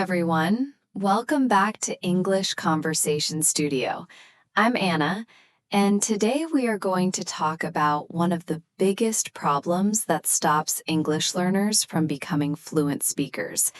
everyone. Welcome back to English Conversation Studio. I'm Anna, and today we are going to talk about one of the biggest problems that stops English learners from becoming fluent speakers.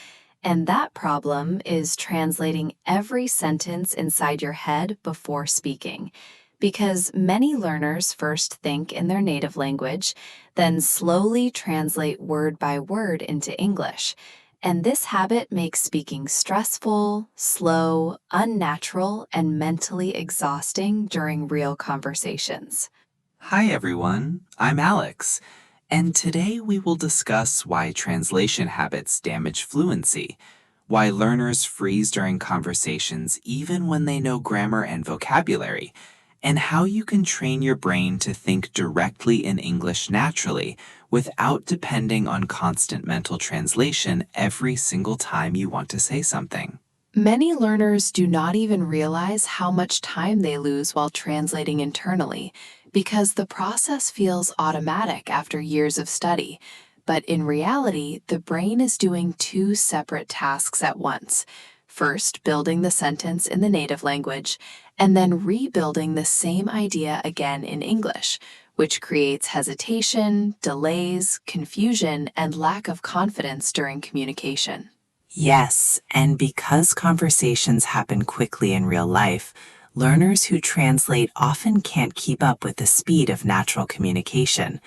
And that problem is translating every sentence inside your head before speaking. Because many learners first think in their native language, then slowly translate word by word into English. And this habit makes speaking stressful, slow, unnatural, and mentally exhausting during real conversations. Hi everyone, I'm Alex, and today we will discuss why translation habits damage fluency, why learners freeze during conversations even when they know grammar and vocabulary, and how you can train your brain to think directly in English naturally without depending on constant mental translation every single time you want to say something. Many learners do not even realize how much time they lose while translating internally because the process feels automatic after years of study. But in reality, the brain is doing two separate tasks at once. First, building the sentence in the native language, and then rebuilding the same idea again in English, which creates hesitation, delays, confusion, and lack of confidence during communication. Yes, and because conversations happen quickly in real life, learners who translate often can't keep up with the speed of natural communication.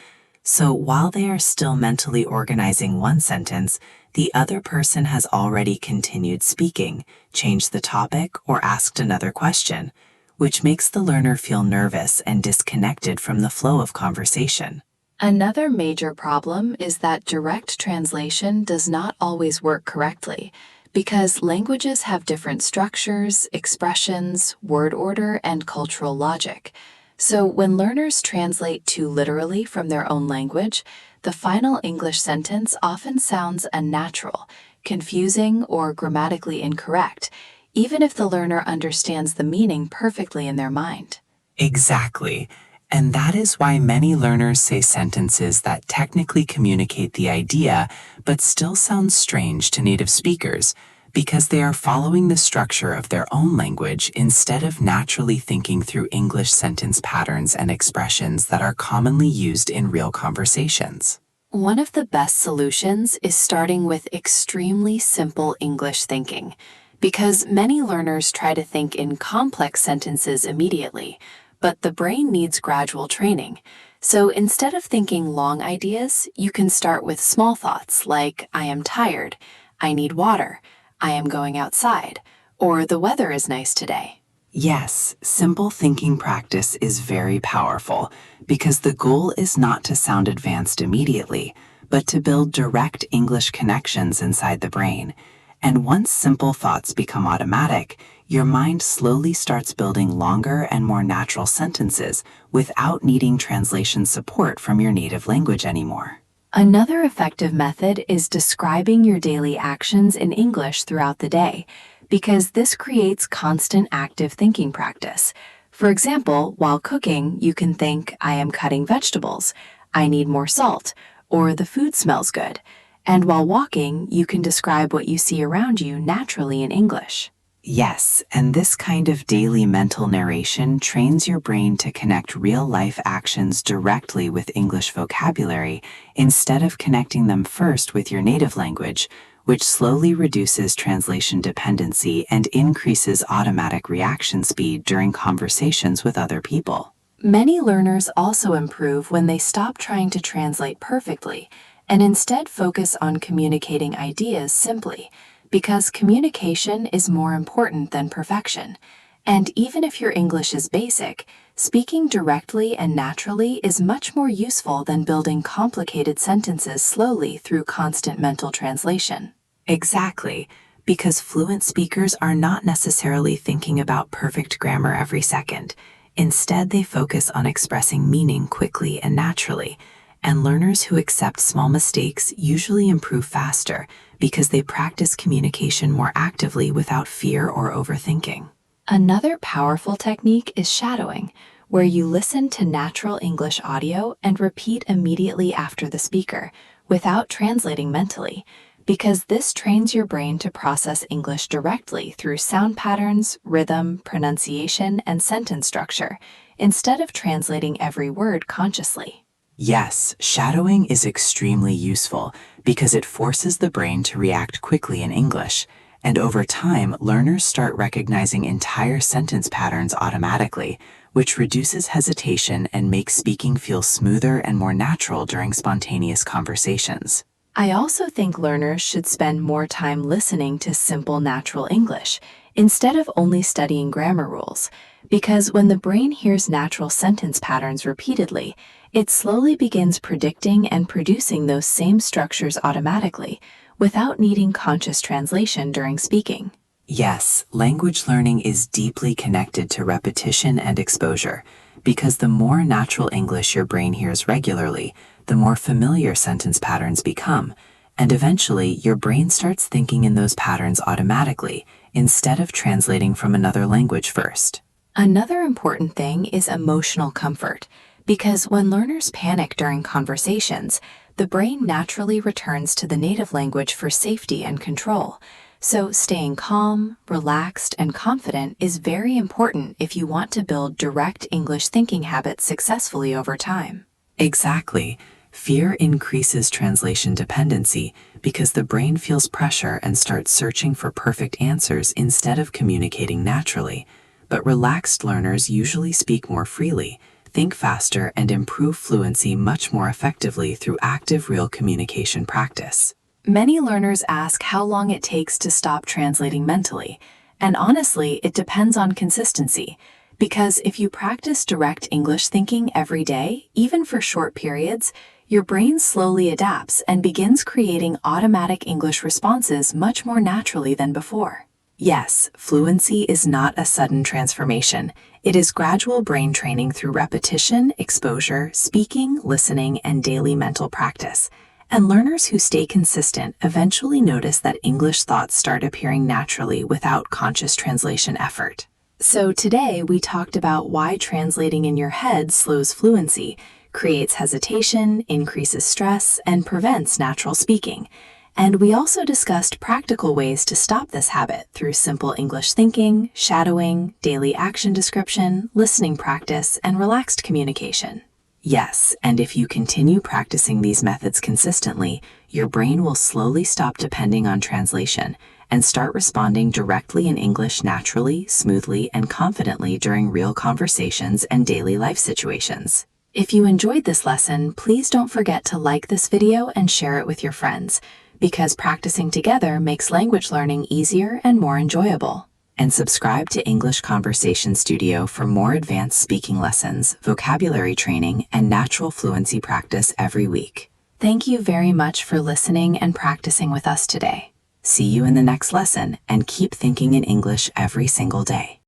So while they are still mentally organizing one sentence, the other person has already continued speaking, changed the topic, or asked another question, which makes the learner feel nervous and disconnected from the flow of conversation. Another major problem is that direct translation does not always work correctly because languages have different structures, expressions, word order, and cultural logic. So when learners translate too literally from their own language, the final English sentence often sounds unnatural, confusing, or grammatically incorrect, even if the learner understands the meaning perfectly in their mind. Exactly. And that is why many learners say sentences that technically communicate the idea but still sound strange to native speakers because they are following the structure of their own language instead of naturally thinking through English sentence patterns and expressions that are commonly used in real conversations. One of the best solutions is starting with extremely simple English thinking, because many learners try to think in complex sentences immediately, but the brain needs gradual training. So instead of thinking long ideas, you can start with small thoughts like, I am tired, I need water, I am going outside, or the weather is nice today. Yes, simple thinking practice is very powerful because the goal is not to sound advanced immediately, but to build direct English connections inside the brain. And once simple thoughts become automatic, your mind slowly starts building longer and more natural sentences without needing translation support from your native language anymore. Another effective method is describing your daily actions in English throughout the day, because this creates constant active thinking practice. For example, while cooking, you can think, I am cutting vegetables, I need more salt, or the food smells good. And while walking, you can describe what you see around you naturally in English. Yes, and this kind of daily mental narration trains your brain to connect real-life actions directly with English vocabulary instead of connecting them first with your native language, which slowly reduces translation dependency and increases automatic reaction speed during conversations with other people. Many learners also improve when they stop trying to translate perfectly and instead focus on communicating ideas simply, because communication is more important than perfection. And even if your English is basic, speaking directly and naturally is much more useful than building complicated sentences slowly through constant mental translation. Exactly, because fluent speakers are not necessarily thinking about perfect grammar every second. Instead, they focus on expressing meaning quickly and naturally. And learners who accept small mistakes usually improve faster because they practice communication more actively without fear or overthinking. Another powerful technique is shadowing, where you listen to natural English audio and repeat immediately after the speaker, without translating mentally. because this trains your brain to process English directly through sound patterns, rhythm, pronunciation, and sentence structure, instead of translating every word consciously. Yes, shadowing is extremely useful because it forces the brain to react quickly in English, and over time, learners start recognizing entire sentence patterns automatically, which reduces hesitation and makes speaking feel smoother and more natural during spontaneous conversations. I also think learners should spend more time listening to simple natural English instead of only studying grammar rules, because when the brain hears natural sentence patterns repeatedly, it slowly begins predicting and producing those same structures automatically without needing conscious translation during speaking. Yes, language learning is deeply connected to repetition and exposure, because the more natural English your brain hears regularly, the more familiar sentence patterns become, and eventually your brain starts thinking in those patterns automatically, instead of translating from another language first. Another important thing is emotional comfort, because when learners panic during conversations, the brain naturally returns to the native language for safety and control. So staying calm, relaxed, and confident is very important if you want to build direct English thinking habits successfully over time. Exactly. Fear increases translation dependency because the brain feels pressure and starts searching for perfect answers instead of communicating naturally. But relaxed learners usually speak more freely, think faster, and improve fluency much more effectively through active real communication practice. Many learners ask how long it takes to stop translating mentally, and honestly, it depends on consistency. Because if you practice direct English thinking every day, even for short periods, your brain slowly adapts and begins creating automatic English responses much more naturally than before. Yes, fluency is not a sudden transformation. It is gradual brain training through repetition, exposure, speaking, listening, and daily mental practice. And learners who stay consistent eventually notice that English thoughts start appearing naturally without conscious translation effort. So today we talked about why translating in your head slows fluency, creates hesitation, increases stress, and prevents natural speaking. And we also discussed practical ways to stop this habit through simple English thinking, shadowing, daily action description, listening practice, and relaxed communication. Yes, and if you continue practicing these methods consistently, your brain will slowly stop depending on translation and start responding directly in English naturally, smoothly, and confidently during real conversations and daily life situations. If you enjoyed this lesson, please don't forget to like this video and share it with your friends, because practicing together makes language learning easier and more enjoyable. And subscribe to English Conversation Studio for more advanced speaking lessons, vocabulary training, and natural fluency practice every week. Thank you very much for listening and practicing with us today. See you in the next lesson, and keep thinking in English every single day.